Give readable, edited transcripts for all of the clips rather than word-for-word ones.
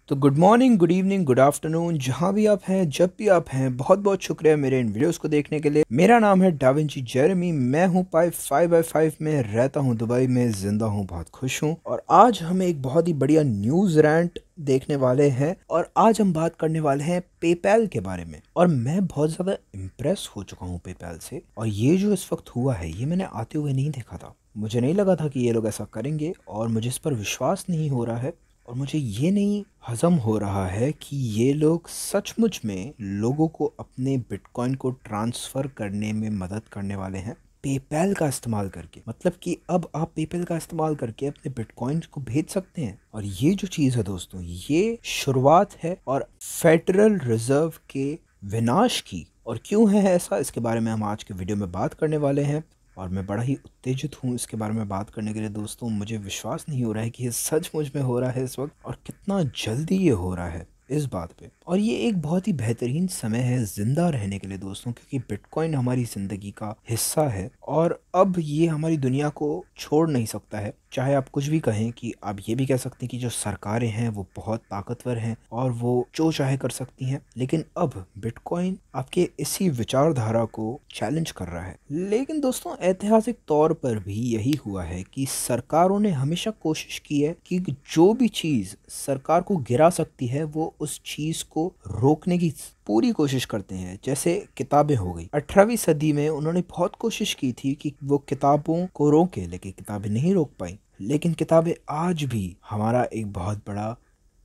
तो good morning, good evening, good afternoon, जहाँ भी आप हैं, जब भी आप हैं, बहुत बहुत शुक्रिया मेरे इन वीडियोस को देखने के लिए। मेरा नाम है डाविंची जेरेमी। मैं हूँ पाई 5x5 में, रहता हूँ दुबई में, जिंदा हूँ, बहुत खुश हूँ। और आज हम एक बहुत ही बढ़िया न्यूज़ रैंट देखने वाले हैं और आज हम बात करने वाले हैं पेपैल के बारे में। और मैं बहुत ज़्यादा इम्प्रेस हो चुका हूँ पेपैल से। और ये जो इस वक्त हुआ है, ये मैंने आते हुए नहीं देखा था। मुझे नहीं लगा था कि ये लोग ऐसा करेंगे और मुझे इस पर विश्वास नहीं हो रहा है। और मुझे ये नहीं हजम हो रहा है कि ये लोग सचमुच में लोगों को अपने बिटकॉइन को ट्रांसफ़र करने में मदद करने वाले हैं पेपैल का इस्तेमाल करके। मतलब कि अब आप पेपैल का इस्तेमाल करके अपने बिटकॉइन को भेज सकते हैं। और ये जो चीज़ है दोस्तों, ये शुरुआत है और फेडरल रिजर्व के विनाश की। और क्यों है ऐसा, इसके बारे में हम आज के वीडियो में बात करने वाले हैं। और मैं बड़ा ही उत्तेजित हूँ इसके बारे में बात करने के लिए दोस्तों। मुझे विश्वास नहीं हो रहा है कि ये सचमुच में हो रहा है इस वक्त, और कितना जल्दी ये हो रहा है इस बात पे। और ये एक बहुत ही बेहतरीन समय है जिंदा रहने के लिए दोस्तों, क्योंकि बिटकॉइन हमारी ज़िंदगी का हिस्सा है और अब ये हमारी दुनिया को छोड़ नहीं सकता है। चाहे आप कुछ भी कहें, कि आप ये भी कह सकते हैं कि जो सरकारें हैं वो बहुत ताकतवर हैं और वो जो चाहे कर सकती हैं, लेकिन अब बिटकॉइन आपके इसी विचारधारा को चैलेंज कर रहा है। लेकिन दोस्तों, ऐतिहासिक तौर पर भी यही हुआ है कि सरकारों ने हमेशा कोशिश की है कि जो भी चीज़ सरकार को गिरा सकती है वो उस चीज़ को रोकने की पूरी कोशिश करते हैं। जैसे किताबें हो गई, 18वीं सदी में उन्होंने बहुत कोशिश की थी कि वो किताबों को रोके, लेकिन किताबें नहीं रोक पाई। लेकिन किताबें आज भी हमारा एक बहुत बड़ा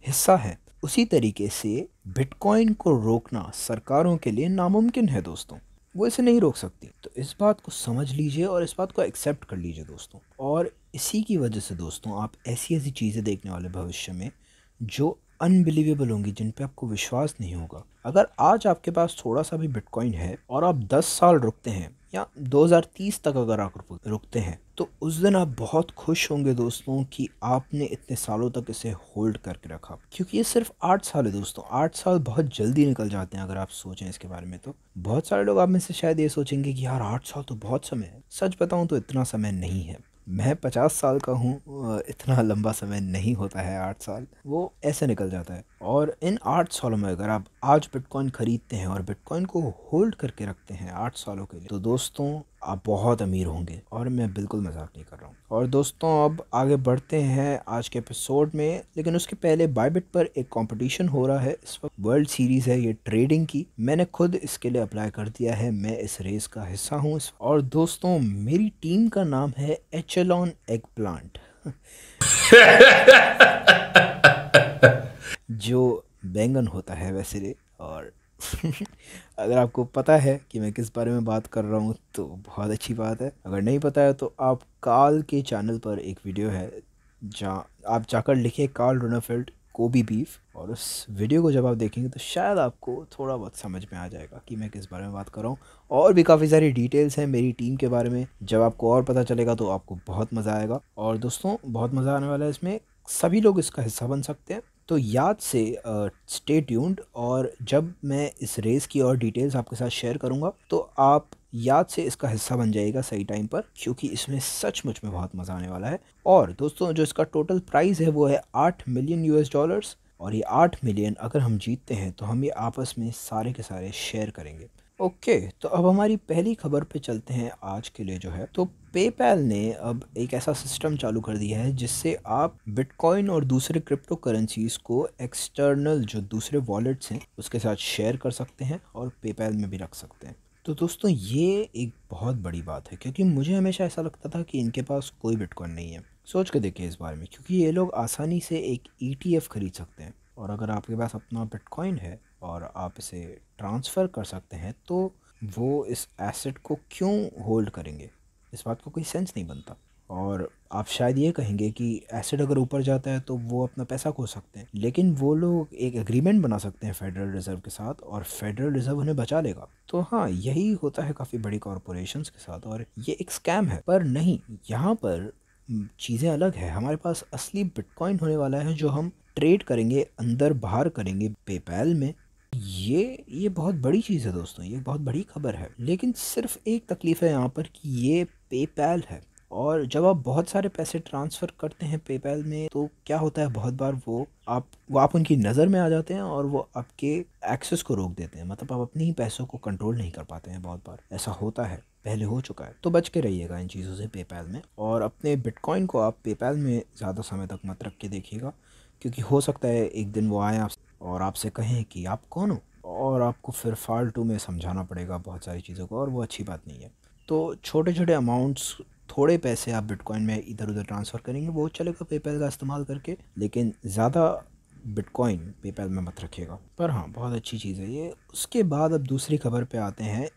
हिस्सा है। उसी तरीके से बिटकॉइन को रोकना सरकारों के लिए नामुमकिन है दोस्तों। वो इसे नहीं रोक सकती। तो इस बात को समझ लीजिए और इस बात को एक्सेप्ट कर लीजिए दोस्तों। और इसी की वजह से दोस्तों, आप ऐसी ऐसी चीज़ें देखने वाले भविष्य में जो अनबिलीवेबल होंगी, जिन पे आपको विश्वास नहीं होगा। अगर आज आपके पास थोड़ा सा भी बिटकॉइन है और आप 10 साल रुकते हैं या 2030 तक अगर आप रुकते हैं, तो उस दिन आप बहुत खुश होंगे दोस्तों कि आपने इतने सालों तक इसे होल्ड करके रखा। क्योंकि ये सिर्फ 8 साल है दोस्तों। 8 साल बहुत जल्दी निकल जाते हैं अगर आप सोचें इसके बारे में। तो बहुत सारे लोग आप में से शायद ये सोचेंगे कि यार 8 साल तो बहुत समय है। सच बताऊं तो इतना समय नहीं है। मैं 50 साल का हूँ, इतना लंबा समय नहीं होता है 8 साल, वो ऐसे निकल जाता है। और इन 8 सालों में अगर आप आज बिटकॉइन खरीदते हैं और बिटकॉइन को होल्ड करके रखते हैं 8 सालों के लिए, तो दोस्तों आप बहुत अमीर होंगे। और मैं बिल्कुल मजाक नहीं कर रहा हूँ। और दोस्तों, अब आगे बढ़ते हैं आज के एपिसोड में, लेकिन उसके पहले बायबिट पर एक कंपटीशन हो रहा है इस वक्त। वर्ल्ड सीरीज है ये ट्रेडिंग की। मैंने खुद इसके लिए अप्लाई कर दिया है। मैं इस रेस का हिस्सा हूँ। और दोस्तों, मेरी टीम का नाम है एचेलॉन एग प्लांट जो बैंगन होता है वैसे। और अगर आपको पता है कि मैं किस बारे में बात कर रहा हूँ तो बहुत अच्छी बात है। अगर नहीं पता है तो आप कार्ल के चैनल पर एक वीडियो है, जहाँ आप जाकर लिखिए कार्ल रोनाफेल्ड कोबी बीफ, और उस वीडियो को जब आप देखेंगे तो शायद आपको थोड़ा बहुत समझ में आ जाएगा कि मैं किस बारे में बात कर रहा हूँ। और भी काफ़ी सारी डिटेल्स हैं मेरी टीम के बारे में। जब आपको और पता चलेगा तो आपको बहुत मज़ा आएगा। और दोस्तों, बहुत मज़ा आने वाला है इसमें। सभी लोग इसका हिस्सा बन सकते हैं। तो याद से स्टे ट्यून्ड। और जब मैं इस रेस की और डिटेल्स आपके साथ शेयर करूंगा तो आप याद से इसका हिस्सा बन जाइएगा सही टाइम पर, क्योंकि इसमें सचमुच में बहुत मज़ा आने वाला है। और दोस्तों, जो इसका टोटल प्राइस है वो है 8 मिलियन US डॉलर्स। और ये 8 मिलियन अगर हम जीतते हैं तो हम ये आपस में सारे के सारे शेयर करेंगे। ओके, तो अब हमारी पहली खबर पे चलते हैं आज के लिए जो है। तो पेपैल ने अब एक ऐसा सिस्टम चालू कर दिया है जिससे आप बिटकॉइन और दूसरे क्रिप्टो करेंसीज को एक्सटर्नल जो दूसरे वॉलेट्स हैं उसके साथ शेयर कर सकते हैं और पेपैल में भी रख सकते हैं। तो दोस्तों, ये एक बहुत बड़ी बात है, क्योंकि मुझे हमेशा ऐसा लगता था कि इनके पास कोई बिटकॉइन नहीं है। सोच के देखिए इस बारे में, क्योंकि ये लोग आसानी से एक ETF खरीद सकते हैं। और अगर आपके पास अपना बिटकॉइन है और आप इसे ट्रांसफ़र कर सकते हैं, तो वो इस एसेट को क्यों होल्ड करेंगे? इस बात को कोई सेंस नहीं बनता। और आप शायद ये कहेंगे कि एसिड अगर ऊपर जाता है तो वो अपना पैसा खो सकते हैं, लेकिन वो लोग एक एग्रीमेंट बना सकते हैं फेडरल रिजर्व के साथ और फेडरल रिजर्व उन्हें बचा लेगा। तो हाँ, यही होता है काफ़ी बड़ी कॉरपोरेशंस के साथ। और ये एक स्कैम है। पर नहीं, यहाँ पर चीज़ें अलग है। हमारे पास असली बिटकॉइन होने वाला है जो हम ट्रेड करेंगे, अंदर बाहर करेंगे पेपैल में। ये बहुत बड़ी चीज़ है दोस्तों, ये बहुत बड़ी खबर है। लेकिन सिर्फ एक तकलीफ है यहाँ पर कि ये पेपैल है और जब आप बहुत सारे पैसे ट्रांसफ़र करते हैं पेपैल में तो क्या होता है, बहुत बार वो आप उनकी नज़र में आ जाते हैं और वो आपके एक्सेस को रोक देते हैं। मतलब आप अपने ही पैसों को कंट्रोल नहीं कर पाते हैं। बहुत बार ऐसा होता है, पहले हो चुका है। तो बच के रहिएगा इन चीज़ों से पेपैल में, और अपने बिटकॉइन को आप पेपैल में ज़्यादा समय तक मत रख के देखिएगा, क्योंकि हो सकता है एक दिन वो आए और आपसे कहें कि आप कौन हो, और आपको फिर फालतू में समझाना पड़ेगा बहुत सारी चीज़ों को, और वो अच्छी बात नहीं है। तो छोटे छोटे अमाउंट्स, थोड़े पैसे आप बिटकॉइन में इधर उधर ट्रांसफ़र करेंगे वो चलेगा पेपैल का इस्तेमाल करके, लेकिन ज़्यादा बिटकॉइन पेपैल में मत रखिएगा। पर हाँ, बहुत अच्छी चीज़ है ये। उसके बाद अब दूसरी खबर पे आते हैं।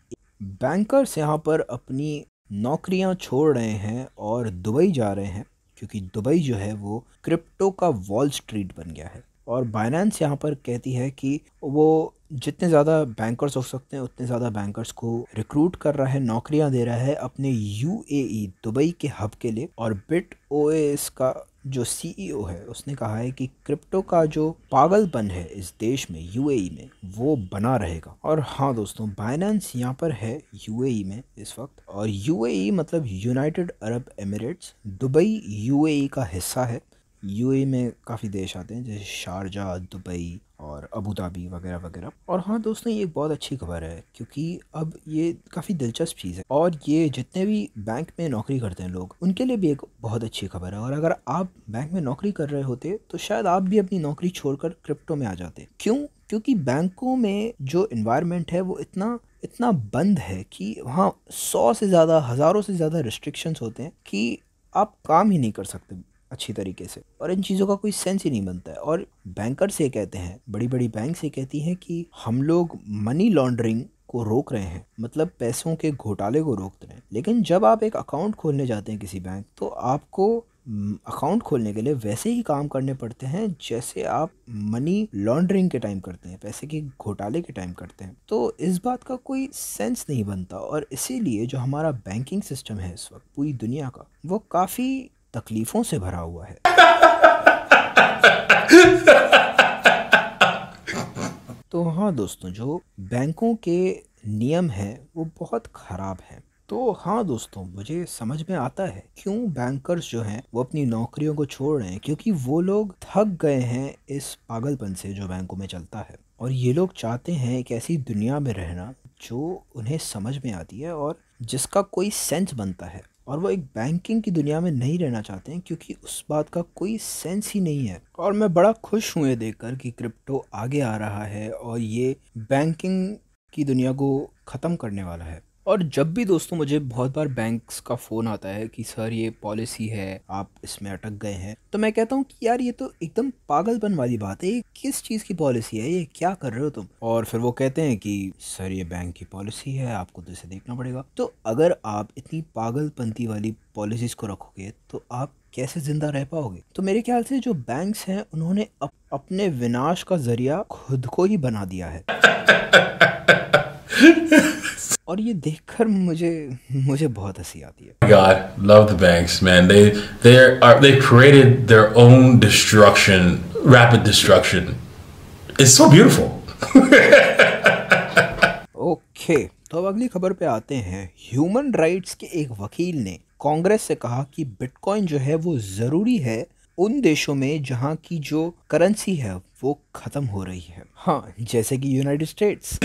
बैंकर्स यहाँ पर अपनी नौकरियाँ छोड़ रहे हैं और दुबई जा रहे हैं, क्योंकि दुबई जो है वो क्रिप्टो का वॉल स्ट्रीट बन गया है। और बाइनेंस यहाँ पर कहती है कि वो जितने ज़्यादा बैंकर्स हो सकते हैं उतने ज़्यादा बैंकर्स को रिक्रूट कर रहा है, नौकरियाँ दे रहा है अपने यूएई दुबई के हब के लिए। और बिट ओएस का जो सीईओ है उसने कहा है कि क्रिप्टो का जो पागलपन है इस देश में, यूएई में, वो बना रहेगा। और हाँ दोस्तों, बाइनेंस यहाँ पर है यूएई में इस वक्त, और यूएई मतलब United Arab Emirates. Dubai UAE का हिस्सा है। यूएई में काफ़ी देश आते हैं जैसे शारजा, दुबई और अबू धाबी वगैरह वगैरह। और हाँ दोस्तों, ये एक बहुत अच्छी खबर है, क्योंकि अब ये काफ़ी दिलचस्प चीज़ है, और ये जितने भी बैंक में नौकरी करते हैं लोग, उनके लिए भी एक बहुत अच्छी खबर है। और अगर आप बैंक में नौकरी कर रहे होते तो शायद आप भी अपनी नौकरी छोड़कर क्रिप्टो में आ जाते। क्यों? क्योंकि बैंकों में जो इन्वायरमेंट है वो इतना बंद है कि वहाँ 100 से ज़्यादा, हज़ारों से ज़्यादा रिस्ट्रिक्शंस होते हैं कि आप काम ही नहीं कर सकते अच्छी तरीके से, और इन चीज़ों का कोई सेंस ही नहीं बनता है। और बैंकर से कहते हैं, बड़ी बड़ी बैंक से कहती हैं कि हम लोग मनी लॉन्ड्रिंग को रोक रहे हैं, मतलब पैसों के घोटाले को रोक रहे हैं। लेकिन जब आप एक अकाउंट खोलने जाते हैं किसी बैंक, तो आपको अकाउंट खोलने के लिए वैसे ही काम करने पड़ते हैं जैसे आप मनी लॉन्ड्रिंग के टाइम करते हैं, पैसे के घोटाले के टाइम करते हैं। तो इस बात का कोई सेंस नहीं बनता, और इसीलिए जो हमारा बैंकिंग सिस्टम है इस वक्त पूरी दुनिया का, वो काफ़ी तकलीफों से भरा हुआ है। तो हाँ दोस्तों, जो बैंकों के नियम हैं वो बहुत ख़राब हैं। तो हाँ दोस्तों, मुझे समझ में आता है क्यों बैंकर्स जो हैं वो अपनी नौकरियों को छोड़ रहे हैं, क्योंकि वो लोग थक गए हैं इस पागलपन से जो बैंकों में चलता है। और ये लोग चाहते हैं एक ऐसी दुनिया में रहना जो उन्हें समझ में आती है और जिसका कोई सेंस बनता है। और वो एक बैंकिंग की दुनिया में नहीं रहना चाहते हैं, क्योंकि उस बात का कोई सेंस ही नहीं है। और मैं बड़ा खुश हूँ ये देखकर कि क्रिप्टो आगे आ रहा है और ये बैंकिंग की दुनिया को ख़त्म करने वाला है। और जब भी दोस्तों मुझे बहुत बार बैंक्स का फ़ोन आता है कि सर ये पॉलिसी है, आप इसमें अटक गए हैं, तो मैं कहता हूँ कि यार ये तो एकदम पागलपन वाली बात है, ये किस चीज़ की पॉलिसी है, ये क्या कर रहे हो तुम? और फिर वो कहते हैं कि सर ये बैंक की पॉलिसी है, आपको तो इसे देखना पड़ेगा। तो अगर आप इतनी पागलपंती वाली पॉलिसीज़ को रखोगे तो आप कैसे ज़िंदा रह पाओगे? तो मेरे ख्याल से जो बैंक्स हैं उन्होंने अपने विनाश का ज़रिया खुद को ही बना दिया है। और ये देखकर मुझे बहुत हंसी आती है। God, love the banks, man. They created their own destruction, rapid destruction. It's so beautiful. Okay, तो अब अगली खबर पे आते हैं। ह्यूमन राइट्स के एक वकील ने कांग्रेस से कहा कि बिटकॉइन जो है वो ज़रूरी है उन देशों में जहां की जो करेंसी है वो ख़त्म हो रही है। हाँ, जैसे कि यूनाइटेड स्टेट्स।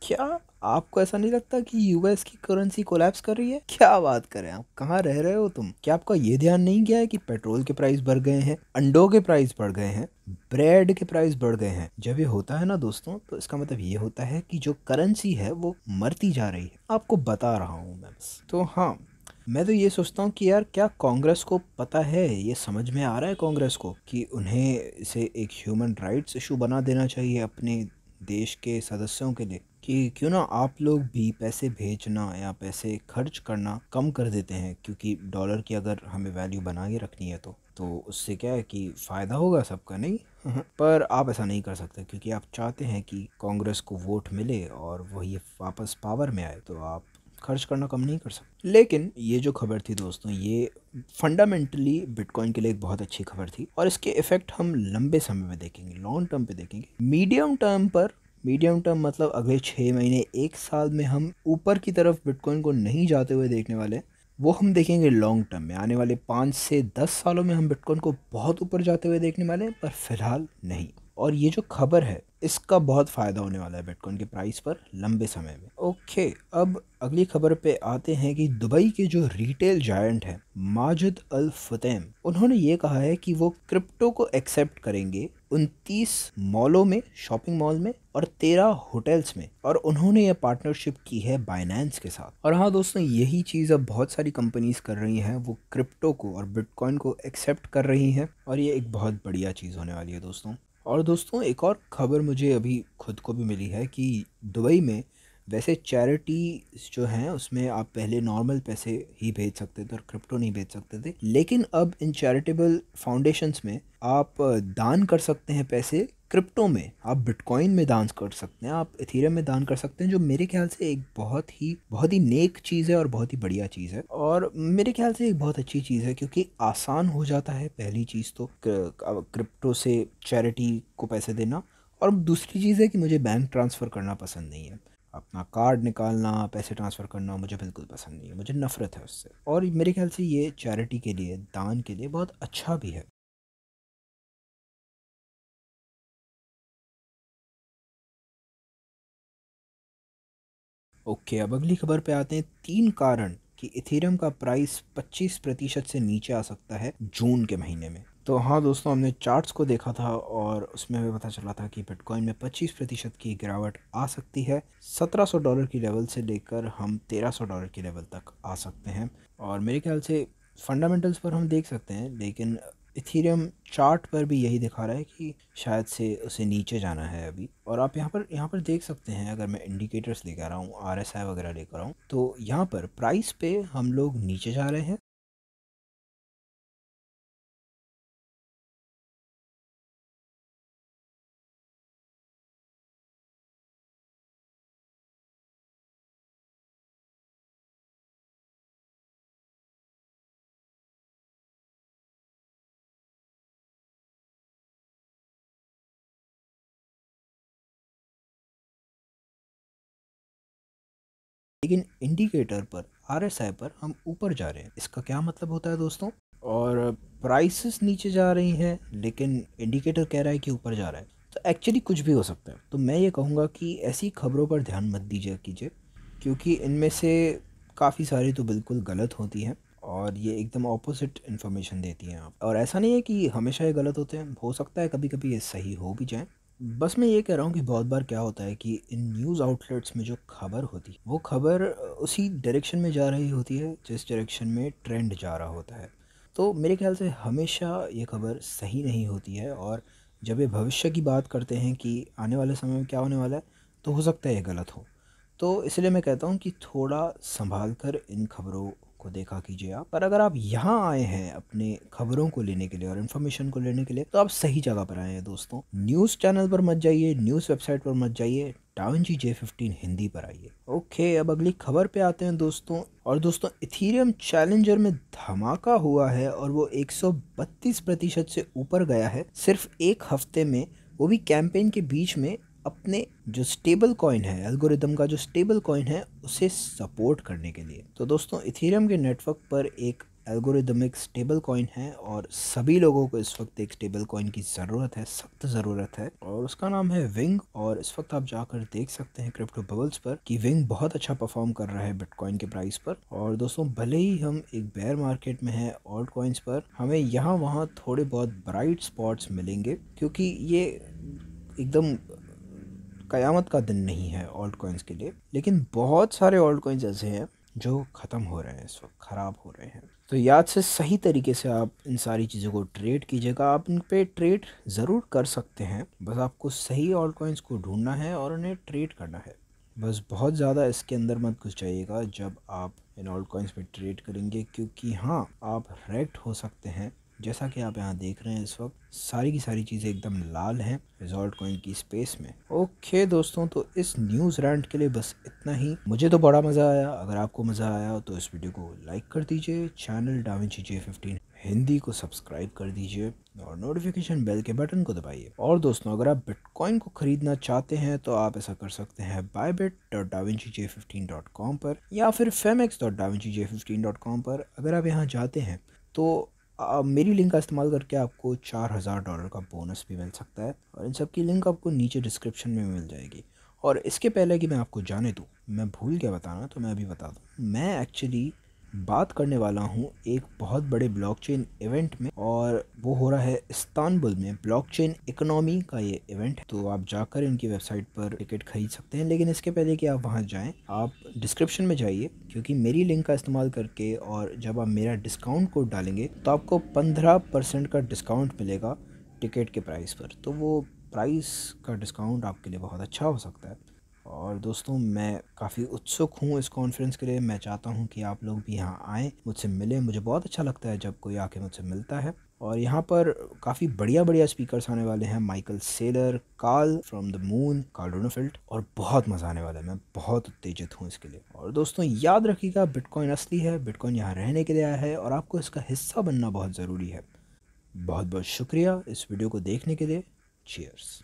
क्या आपको ऐसा नहीं लगता कि यूएस की करेंसी कोलैप्स कर रही है? क्या बात करें, आप कहाँ रह रहे हो तुम? क्या आपका ये ध्यान नहीं गया है कि पेट्रोल के प्राइस बढ़ गए हैं, अंडों के प्राइस बढ़ गए हैं, ब्रेड के प्राइस बढ़ गए हैं? जब ये होता है ना दोस्तों, तो इसका मतलब ये होता है कि जो करेंसी है वो मरती जा रही है। आपको बता रहा हूँ मैं बस। तो हाँ, मैं तो ये सोचता हूँ कि यार क्या कांग्रेस को पता है, ये समझ में आ रहा है कांग्रेस को कि उन्हें इसे एक ह्यूमन राइट्स इशू बना देना चाहिए अपने देश के सदस्यों के लिए, कि क्यों ना आप लोग भी पैसे भेजना या पैसे खर्च करना कम कर देते हैं, क्योंकि डॉलर की अगर हमें वैल्यू बना के रखनी है तो उससे क्या है कि फ़ायदा होगा सबका, नहीं? पर आप ऐसा नहीं कर सकते, क्योंकि आप चाहते हैं कि कांग्रेस को वोट मिले और वही वापस पावर में आए, तो आप खर्च करना कम नहीं कर सकते। लेकिन ये जो खबर थी दोस्तों, ये फंडामेंटली बिटकॉइन के लिए एक बहुत अच्छी खबर थी, और इसके इफ़ेक्ट हम लंबे समय में देखेंगे, लॉन्ग टर्म पे देखेंगे। मीडियम टर्म पर मीडियम टर्म मतलब अगले 6 महीने 1 साल में हम ऊपर की तरफ बिटकॉइन को नहीं जाते हुए देखने वाले, वो हम देखेंगे लॉन्ग टर्म में। आने वाले 5 से 10 सालों में हम बिटकॉइन को बहुत ऊपर जाते हुए देखने वाले हैं, पर फिलहाल नहीं। और ये जो खबर है इसका बहुत फ़ायदा होने वाला है बिटकॉइन के प्राइस पर लंबे समय में। ओके, अब अगली खबर पे आते हैं कि दुबई के जो रिटेल जायंट है माजिद अल फुतैम, उन्होंने ये कहा है कि वो क्रिप्टो को एक्सेप्ट करेंगे 29 मॉलों में, शॉपिंग मॉल में, और 13 होटल्स में। और उन्होंने ये पार्टनरशिप की है बाइनेंस के साथ। और हाँ दोस्तों, यही चीज़ अब बहुत सारी कंपनीज कर रही हैं, वो क्रिप्टो को और बिटकॉइन को एक्सेप्ट कर रही हैं, और ये एक बहुत बढ़िया चीज़ होने वाली है दोस्तों। और दोस्तों, एक और ख़बर मुझे अभी खुद को भी मिली है कि दुबई में वैसे चैरिटी जो हैं उसमें आप पहले नॉर्मल पैसे ही भेज सकते थे और क्रिप्टो नहीं भेज सकते थे, लेकिन अब इन चैरिटेबल फाउंडेशंस में आप दान कर सकते हैं पैसे क्रिप्टो में। आप बिटकॉइन में दान कर सकते हैं, आप इथेरियम में दान कर सकते हैं, जो मेरे ख्याल से एक बहुत ही नेक चीज़ है और बहुत ही बढ़िया चीज़ है। और मेरे ख्याल से एक बहुत अच्छी चीज़ है, क्योंकि आसान हो जाता है पहली चीज़ तो क्रिप्टो से चैरिटी को पैसे देना। और दूसरी चीज़ है कि मुझे बैंक ट्रांसफ़र करना पसंद नहीं है। अपना कार्ड निकालना, पैसे ट्रांसफ़र करना मुझे बिल्कुल पसंद नहीं है, मुझे नफ़रत है उससे। और मेरे ख्याल से ये चैरिटी के लिए, दान के लिए बहुत अच्छा भी है। ओके, अब अगली खबर पे आते हैं। 3 कारण कि इथेरियम का प्राइस 25% से नीचे आ सकता है जून के महीने में। तो हाँ दोस्तों, हमने चार्ट्स को देखा था और उसमें हमें पता चला था कि बिटकॉइन में 25% की गिरावट आ सकती है। $1700 की लेवल से लेकर हम $1300 की लेवल तक आ सकते हैं। और मेरे ख्याल से फंडामेंटल्स पर हम देख सकते हैं, लेकिन इथेरियम चार्ट पर भी यही दिखा रहा है कि शायद से उसे नीचे जाना है अभी। और आप यहाँ पर देख सकते हैं, अगर मैं इंडिकेटर्स लेकर आ रहा हूँ, RSI वगैरह लेकर आऊँ, तो यहाँ पर प्राइस पे हम लोग नीचे जा रहे हैं। लेकिन इंडिकेटर पर, RSI पर हम ऊपर जा रहे हैं। इसका क्या मतलब होता है दोस्तों? और प्राइसेस नीचे जा रही हैं, लेकिन इंडिकेटर कह रहा है कि ऊपर जा रहा है। तो एक्चुअली कुछ भी हो सकता है। तो मैं ये कहूँगा कि ऐसी खबरों पर ध्यान मत दीजिए कीजिए, क्योंकि इनमें से काफ़ी सारी तो बिल्कुल गलत होती हैं और ये एकदम ऑपोजिट इन्फॉर्मेशन देती हैं आप। और ऐसा नहीं है कि हमेशा ये गलत होते हैं, हो सकता है कभी कभी ये सही हो भी जाए। बस मैं ये कह रहा हूँ कि बहुत बार क्या होता है कि इन न्यूज़ आउटलेट्स में जो खबर होती है, वो खबर उसी डायरेक्शन में जा रही होती है जिस डायरेक्शन में ट्रेंड जा रहा होता है। तो मेरे ख्याल से हमेशा ये खबर सही नहीं होती है। और जब ये भविष्य की बात करते हैं कि आने वाले समय में क्या होने वाला है, तो हो सकता है ये गलत हो। तो इसलिए मैं कहता हूँ कि थोड़ा संभाल कर इन खबरों को देखा कीजिए आप। पर अगर आप यहाँ आए हैं अपने खबरों को लेने के लिए और इन्फॉर्मेशन को लेने के लिए, तो आप सही जगह पर आए हैं दोस्तों। न्यूज़ चैनल पर मत जाइए, न्यूज़ वेबसाइट पर मत जाइए, डाविंची J15 हिंदी पर आइए। ओके, अब अगली खबर पे आते हैं दोस्तों। और दोस्तों, इथेरियम चैलेंजर में धमाका हुआ है और वो 132% से ऊपर गया है सिर्फ एक हफ्ते में, वो भी कैंपेन के बीच में, अपने जो स्टेबल कॉइन है, एल्गोरिदम का जो स्टेबल कॉइन है, उसे सपोर्ट करने के लिए। तो दोस्तों, इथेरियम के नेटवर्क पर एक एल्गोरिदमिक स्टेबल कॉइन है और सभी लोगों को इस वक्त एक स्टेबल कॉइन की ज़रूरत है, सख्त ज़रूरत है, और उसका नाम है विंग। और इस वक्त आप जाकर देख सकते हैं क्रिप्टो बबल्स पर कि विंग बहुत अच्छा परफॉर्म कर रहा है बिटकॉइन के प्राइस पर। और दोस्तों, भले ही हम एक बेयर मार्केट में हैं ऑल्ट कॉइन्स पर, हमें यहाँ वहाँ थोड़े बहुत ब्राइट स्पॉट्स मिलेंगे, क्योंकि ये एकदम कयामत का दिन नहीं है ऑल्ट कॉइन्स के लिए। लेकिन बहुत सारे ऑल्ट कॉइन्स ऐसे हैं जो ख़त्म हो रहे हैं, इस वक्त ख़राब हो रहे हैं। तो याद से सही तरीके से आप इन सारी चीज़ों को ट्रेड कीजिएगा। आप इन पे ट्रेड ज़रूर कर सकते हैं, बस आपको सही ऑल्ट कॉइन्स को ढूंढना है और उन्हें ट्रेड करना है। बस बहुत ज़्यादा इसके अंदर मत घुस जाइएगा जब आप इन ऑल्ट कॉइन्स पे ट्रेड करेंगे, क्योंकि हाँ, आप रेक्ट हो सकते हैं। जैसा कि आप यहाँ देख रहे हैं, इस वक्त सारी की सारी चीज़ें एकदम लाल हैं रिजॉल्ट कॉइन की स्पेस में। ओके दोस्तों, तो इस न्यूज़ रैंट के लिए बस इतना ही। मुझे तो बड़ा मज़ा आया। अगर आपको मज़ा आया तो इस वीडियो को लाइक कर दीजिए। चैनल डाविंची J15 हिंदी को सब्सक्राइब कर दीजिए और नोटिफिकेशन बेल के बटन को दबाइए। और दोस्तों, अगर आप बिटकॉइन को ख़रीदना चाहते हैं तो आप ऐसा कर सकते हैं bybit.davinci15.com पर या फिर femex.davinci15.com पर। अगर आप यहाँ जाते हैं तो मेरी लिंक का इस्तेमाल करके आपको $4000 का बोनस भी मिल सकता है, और इन सब की लिंक आपको नीचे डिस्क्रिप्शन में मिल जाएगी। और इसके पहले कि मैं आपको जाने दूँ, मैं भूल गया बताना, तो मैं अभी बता दूँ। मैं एक्चुअली बात करने वाला हूँ एक बहुत बड़े ब्लॉकचेन इवेंट में, और वो हो रहा है इस्तांबुल में। ब्लॉकचेन इकोनॉमी का ये इवेंट है, तो आप जाकर इनकी वेबसाइट पर टिकट खरीद सकते हैं। लेकिन इसके पहले कि आप वहाँ जाएं, आप डिस्क्रिप्शन में जाइए, क्योंकि मेरी लिंक का इस्तेमाल करके और जब आप मेरा डिस्काउंट कोड डालेंगे तो आपको 15% का डिस्काउंट मिलेगा टिकट के प्राइस पर। तो वो प्राइस का डिस्काउंट आपके लिए बहुत अच्छा हो सकता है। और दोस्तों, मैं काफ़ी उत्सुक हूँ इस कॉन्फ्रेंस के लिए। मैं चाहता हूँ कि आप लोग भी यहाँ आएँ, मुझसे मिलें। मुझे बहुत अच्छा लगता है जब कोई आके मुझसे मिलता है। और यहाँ पर काफ़ी बढ़िया बढ़िया स्पीकर्स आने वाले हैं। Michael Seller, Carl from the moon, Carl Ronofield, और बहुत मज़ा आने वाला है। मैं बहुत उत्तेजित हूँ इसके लिए। और दोस्तों, याद रखिएगा, बिटकॉइन असली है, बिटकॉइन यहाँ रहने के लिए आया है, और आपको इसका हिस्सा बनना बहुत ज़रूरी है। बहुत बहुत शुक्रिया इस वीडियो को देखने के लिए। चीयर्स।